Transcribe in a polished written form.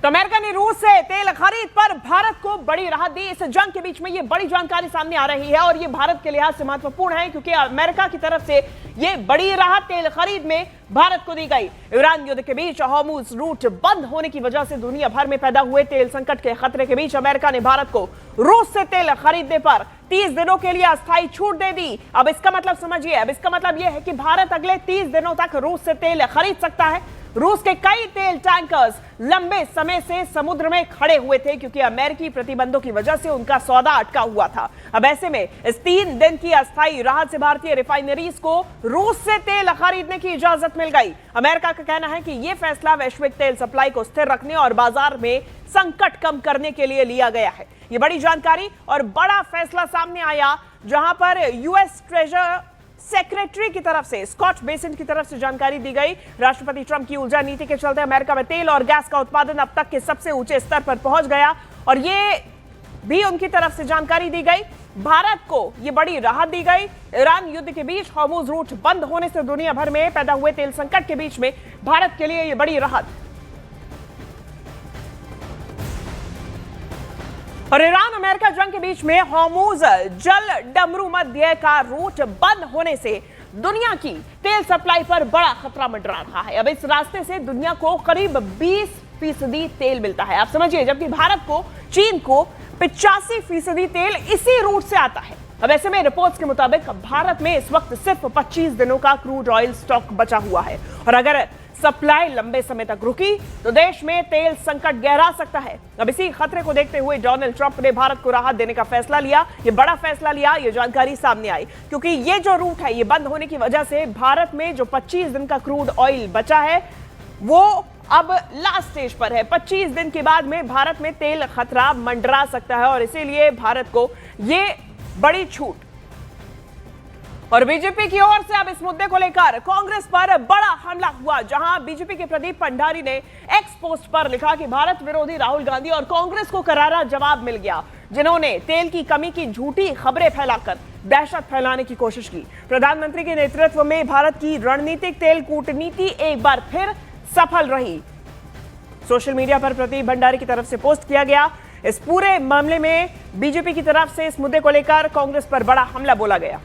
तो अमेरिका ने रूस से तेल खरीद पर भारत को बड़ी राहत दी। इस जंग के बीच में ये बड़ी जानकारी सामने आ रही है और ये भारत के लिहाज से महत्वपूर्ण है क्योंकि अमेरिका की तरफ से ये बड़ी राहत तेल खरीद में भारत को दी गई। ईरान युद्ध के बीच हॉर्मुज रूट बंद होने की वजह से दुनिया भर में पैदा हुए तेल संकट के खतरे के बीच अमेरिका ने भारत को रूस से तेल खरीदने पर 30 दिनों के लिए अस्थायी छूट दे दी। अब इसका मतलब समझिए, अब इसका मतलब यह है कि भारत अगले 30 दिनों तक रूस से तेल खरीद सकता है। रूस के कई तेल टैंकर्स लंबे समय से समुद्र में खड़े हुए थे क्योंकि अमेरिकी प्रतिबंधों की वजह से उनका सौदा अटका हुआ था। अब ऐसे में इस 3 दिन की अस्थायी राहत से भारतीय रिफाइनरीज को रूस से तेल खरीदने की इजाजत मिल गई। अमेरिका का कहना है कि यह फैसला वैश्विक तेल सप्लाई को स्थिर रखने और बाजार में संकट कम करने के लिए लिया गया है। यह बड़ी जानकारी और बड़ा फैसला सामने आया जहां पर यूएस ट्रेजर सेक्रेटरी की तरफ से, स्कॉट बेसिन की तरफ से जानकारी दी गई। राष्ट्रपति ट्रंप की ऊर्जा नीति के चलते अमेरिका में तेल और गैस का उत्पादन अब तक के सबसे ऊंचे स्तर पर पहुंच गया और ये भी उनकी तरफ से जानकारी दी गई। भारत को ये बड़ी राहत दी गई। ईरान युद्ध के बीच हॉर्मुज रूट बंद होने से दुनिया भर में पैदा हुए तेल संकट के बीच में भारत के लिए ये बड़ी राहत। और ईरान अमेरिका जंग के बीच में हॉर्मुज जल डमरू मध्य का रूट बंद होने से दुनिया की तेल सप्लाई पर बड़ा खतरा मंडरा रहा है। अब इस रास्ते से दुनिया को करीब 20% तेल मिलता है, आप समझिए, जबकि भारत को, चीन को 85% तेल इसी रूट से आता है। अब ऐसे में रिपोर्ट्स के मुताबिक भारत में इस वक्त सिर्फ 25 दिनों का क्रूड ऑयल स्टॉक बचा हुआ है और अगर सप्लाई लंबे समय तक रुकी तो देश में तेल संकट गहरा सकता है। अब इसी खतरे को देखते हुए डोनाल्ड ट्रंप ने भारत को राहत देने का फैसला लिया। ये बड़ा फैसला लिया, ये जानकारी सामने आई क्योंकि ये जो रूट है ये बंद होने की वजह से भारत में जो 25 दिन का क्रूड ऑयल बचा है वो अब लास्ट स्टेज पर है। 25 दिन के बाद में भारत में तेल खतरा मंडरा सकता है और इसीलिए भारत को ये बड़ी छूट। और बीजेपी की ओर से अब इस मुद्दे को लेकर कांग्रेस पर बड़ा हमला हुआ, जहां बीजेपी के प्रदीप भंडारी ने एक्स पोस्ट पर लिखा कि भारत विरोधी राहुल गांधी और कांग्रेस को करारा जवाब मिल गया, जिन्होंने तेल की कमी की झूठी खबरें फैलाकर दहशत फैलाने की कोशिश की। प्रधानमंत्री के नेतृत्व में भारत की रणनीतिक तेल कूटनीति एक बार फिर सफल रही। सोशल मीडिया पर प्रदीप भंडारी की तरफ से पोस्ट किया गया। इस पूरे मामले में बीजेपी की तरफ से इस मुद्दे को लेकर कांग्रेस पर बड़ा हमला बोला गया।